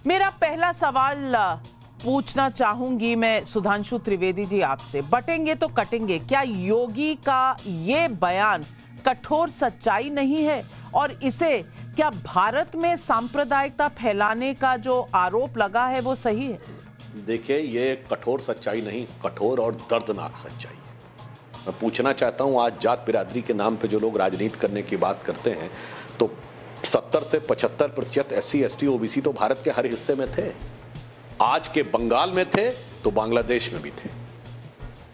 मेरा पहला सवाल पूछना चाहूंगी मैं सुधांशु त्रिवेदी जी आपसे, बटेंगे तो कटेंगे, क्या योगी का ये बयान कठोर सच्चाई नहीं है? और इसे क्या भारत में सांप्रदायिकता फैलाने का जो आरोप लगा है वो सही है? देखिए, ये कठोर सच्चाई नहीं, कठोर और दर्दनाक सच्चाई है। मैं पूछना चाहता हूं, आज जात बिरादरी के नाम पे जो लोग राजनीति करने की बात करते हैं, तो 70 से 75% SC ST OBC तो भारत के हर हिस्से में थे। आज के बंगाल में थे तो बांग्लादेश में भी थे।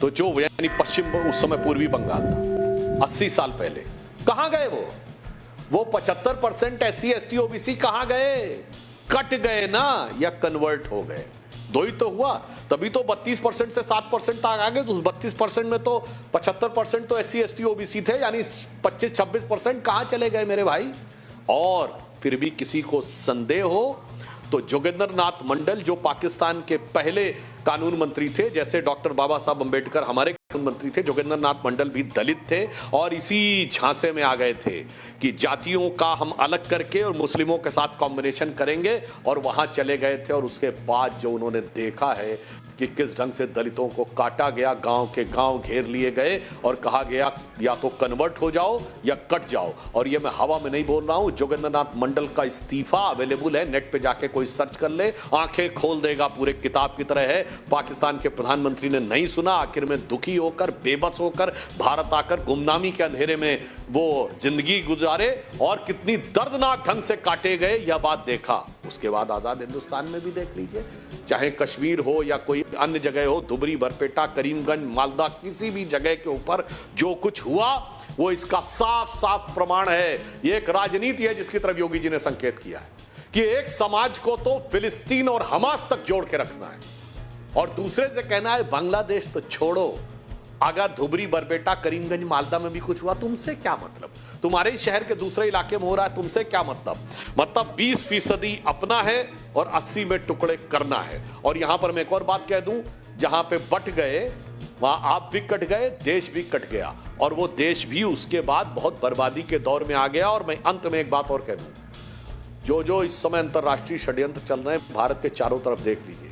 तो जो यानी पश्चिम, उस समय पूर्वी बंगाल था 80 साल पहले, कहां गए वो 75% SC ST OBC कहां गए? कट गए ना, या कन्वर्ट हो गए? दो ही तो हुआ। तभी तो 32% से 7% तक आ गए। तो 32% में तो 75% तो SC ST OBC थे, यानी 25-26% कहां चले गए मेरे भाई? और फिर भी किसी को संदेह हो तो जोगेंद्र नाथ मंडल, जो पाकिस्तान के पहले कानून मंत्री थे, जैसे डॉक्टर बाबा साहब अंबेडकर हमारे कानून मंत्री थे, जोगेंद्र नाथ मंडल भी दलित थे और इसी झांसे में आ गए थे कि जातियों का हम अलग करके और मुस्लिमों के साथ कॉम्बिनेशन करेंगे, और वहां चले गए थे। और उसके बाद जो उन्होंने देखा है कि किस ढंग से दलितों को काटा गया, गांव के गांव घेर लिए गए और कहा गया या तो कन्वर्ट हो जाओ या कट जाओ। और ये मैं हवा में नहीं बोल रहा हूं, जोगेंद्र नाथ मंडल का इस्तीफा अवेलेबल है, नेट पे जाके कोई सर्च कर ले, आंखें खोल देगा, पूरे किताब की तरह है। पाकिस्तान के प्रधानमंत्री ने नहीं सुना, आखिर में दुखी होकर, बेबस होकर भारत आकर गुमनामी के अंधेरे में वो जिंदगी गुजारे और कितनी दर्दनाक ढंग से काटे गए, यह बात देखा। उसके बाद आजाद हिंदुस्तान में भी देख लीजिए, चाहे कश्मीर हो या कोई अन्य जगह हो, धुबरी, बरपेटा, करीमगंज, मालदा, किसी भी जगह के ऊपर जो कुछ हुआ वो इसका साफ साफ प्रमाण है। ये एक राजनीति है जिसकी तरफ योगी जी ने संकेत किया है कि एक समाज को तो फिलिस्तीन और हमास तक जोड़ के रखना है और दूसरे से कहना है बांग्लादेश तो छोड़ो। अगर धुबरी, बरपेटा, करीमगंज, मालदा में भी कुछ हुआ, तुमसे क्या मतलब? तुम्हारे ही शहर के दूसरे इलाके में हो रहा है, तुमसे क्या मतलब? मतलब 20% अपना है और 80 में टुकड़े करना है। और यहां पर मैं एक और बात कह दूं, जहां पे बट गए वहां आप भी कट गए, देश भी कट गया, और वो देश भी उसके बाद बहुत बर्बादी के दौर में आ गया। और मैं अंत में एक बात और कह दूं, जो इस समय अंतरराष्ट्रीय षड्यंत्र चल रहे हैं, भारत के चारों तरफ देख लीजिए।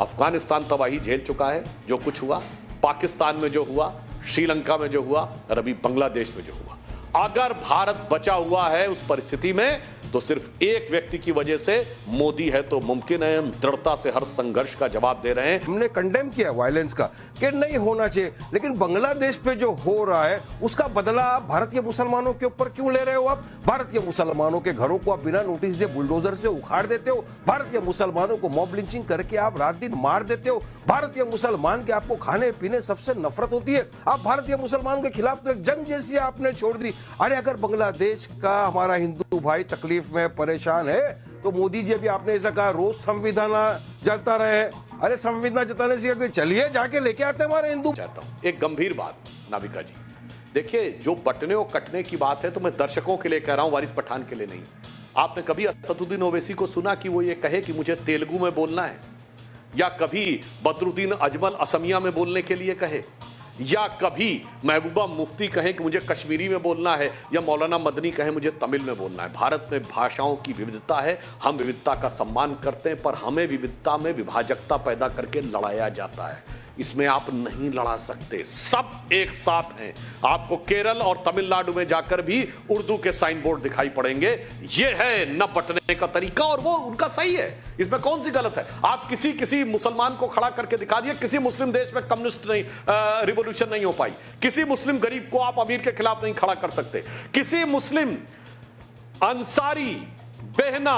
अफगानिस्तान तबाही झेल चुका है, जो कुछ हुआ, पाकिस्तान में जो हुआ, श्रीलंका में जो हुआ, और अभी बांग्लादेश में जो हुआ। अगर भारत बचा हुआ है उस परिस्थिति में तो सिर्फ एक व्यक्ति की वजह से, मोदी है तो मुमकिन है। हम दृढ़ता से हर संघर्ष का जवाब दे रहे हैं। हमने कंडेम किया वायलेंस का कि नहीं होना चाहिए, लेकिन बांग्लादेश पे जो हो रहा है उसका बदला आप भारतीय मुसलमानों के ऊपर क्यों ले रहे हो? आप भारतीय मुसलमानों के घरों को आप बिना नोटिस दिए बुलडोजर से उखाड़ देते हो। भारतीय मुसलमानों को मॉब लिंचिंग करके आप रात दिन मार देते हो। भारतीय मुसलमान के आपको खाने पीने सबसे नफरत होती है। आप भारतीय मुसलमानों के खिलाफ तो एक जंग जैसी आपने छोड़ दी। अरे अगर बांग्लादेश का हमारा हिंदू भाई तकलीफ में परेशान है तो मोदी जी, अभी आपने ऐसा कहा रोज संविधान जलता रहे। अरे संविधान जताने से चलिए जाके लेके आते हमारे हिंदू। चाहता हूं एक गंभीर बात, नाविका जी, देखिए, जो बटने और कटने की बात है तो मैं दर्शकों के लिए कह रहा हूं, वारिस पठान के लिए नहीं। आपने कभी असदुद्दीन ओवैसी को सुना कि वो ये कहे कि मुझे तेलुगु में बोलना है, या कभी बदरुद्दीन अजमल असमिया में बोलने के लिए कहे, या कभी महबूबा मुफ्ती कहें कि मुझे कश्मीरी में बोलना है, या मौलाना मदनी कहें मुझे तमिल में बोलना है? भारत में भाषाओं की विविधता है, हम विविधता का सम्मान करते हैं, पर हमें विविधता में विभाजकता पैदा करके लड़ाया जाता है। इसमें आप नहीं लड़ा सकते, सब एक साथ हैं। आपको केरल और तमिलनाडु में जाकर भी उर्दू के साइन बोर्ड दिखाई पड़ेंगे। यह है न बटने का तरीका, और वो उनका सही है, इसमें कौन सी गलत है? आप किसी मुसलमान को खड़ा करके दिखा दिए, किसी मुस्लिम देश में कम्युनिस्ट नहीं, रिवॉल्यूशन नहीं हो पाई। किसी मुस्लिम गरीब को आप अमीर के खिलाफ नहीं खड़ा कर सकते। किसी मुस्लिम अंसारी, बेहना,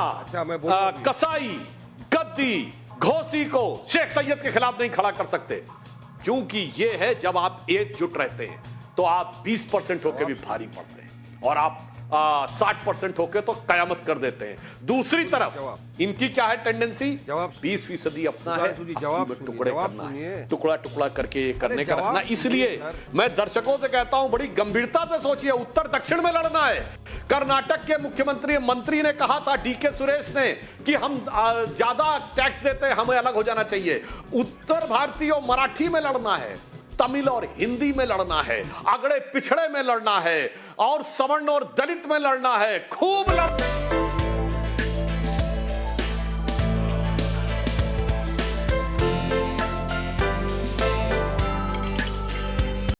कसाई, गद्दी, घोसी को शेख सैयद के खिलाफ नहीं खड़ा कर सकते, क्योंकि यह है जब आप एकजुट रहते हैं तो आप 20% होकर भी भारी पड़ते हैं, और आप 60% होके तो कयामत कर देते हैं। दूसरी तरफ इनकी क्या है टेंडेंसी? 20% अपना है, 80 में टुकड़े करना है, टुकड़ा टुकड़ा करके करने का रखना। इसलिए मैं दर्शकों से कहता हूं, बड़ी गंभीरता से सोचिए, उत्तर दक्षिण में लड़ना है। कर्नाटक के मुख्यमंत्री मंत्री ने कहा था, DK सुरेश ने, कि हम ज्यादा टैक्स देते हैं, हमें अलग हो जाना चाहिए। उत्तर भारतीय और मराठी में लड़ना है, तमिल और हिंदी में लड़ना है, अगड़े पिछड़े में लड़ना है, और सवर्ण और दलित में लड़ना है, खूब लड़